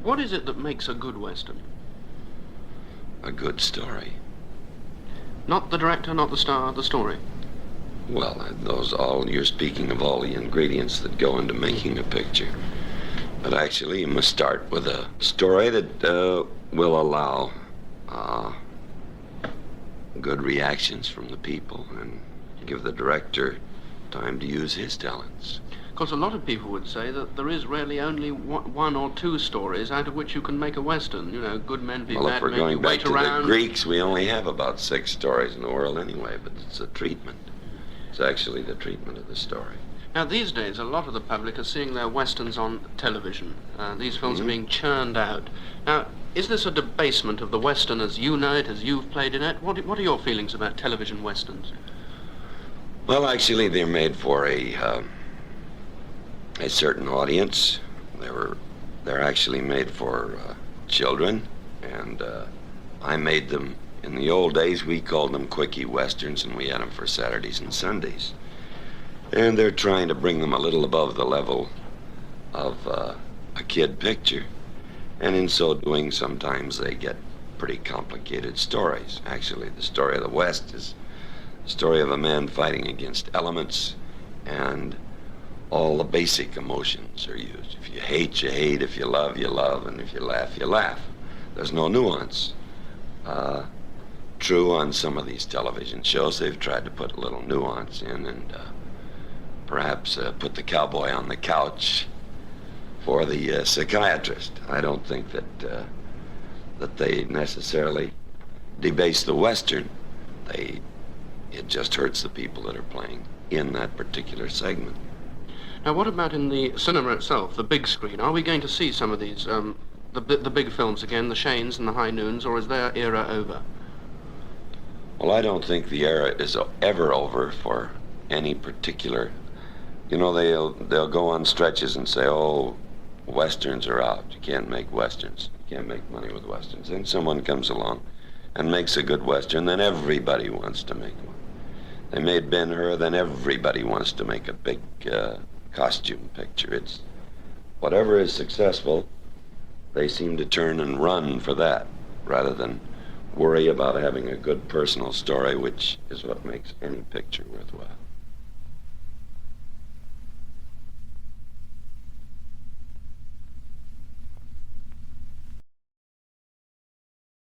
What is it that makes a good Western? A good story. Not the director, not the star, the story. Well, you're speaking of all the ingredients that go into making a picture. But actually, you must start with a story that will allow good reactions from the people and give the director time to use his talents. Of course, a lot of people would say that there is really only one or two stories out of which you can make a Western. You know, good men v Well, if bad we're men, going you back wait to around. the Greeks, we only have about 6 stories in the world anyway, but it's a treatment. It's actually the treatment of the story. Now, these days, a lot of the public are seeing their Westerns on television. These films are being churned out. Now, is this a debasement of the Western as you know it, as you've played in it? What are your feelings about television Westerns? Well, actually, they're made for a certain audience. They're actually made for children, and I made them. In the old days, we called them quickie westerns, and we had them for Saturdays and Sundays. And they're trying to bring them a little above the level of a kid picture. And in so doing, sometimes they get pretty complicated stories. Actually, the story of the West is the story of a man fighting against elements, and all the basic emotions are used. If you hate, you hate. If you love, you love. And if you laugh, you laugh. There's no nuance. True, on some of these television shows, they've tried to put a little nuance in and perhaps put the cowboy on the couch for the psychiatrist. I don't think that they necessarily debase the Western. It just hurts the people that are playing in that particular segment. Now, what about in the cinema itself, the big screen? Are we going to see some of these, the big films again, the Shanes and the High Noons, or is their era over? Well, I don't think the era is ever over for any particular. You know, they'll go on stretches and say, oh, Westerns are out. You can't make Westerns. You can't make money with Westerns. Then someone comes along and makes a good Western, then everybody wants to make one. They made Ben-Hur, then everybody wants to make a big costume picture. It's whatever is successful, they seem to turn and run for that rather than worry about having a good personal story, which is what makes any picture worthwhile.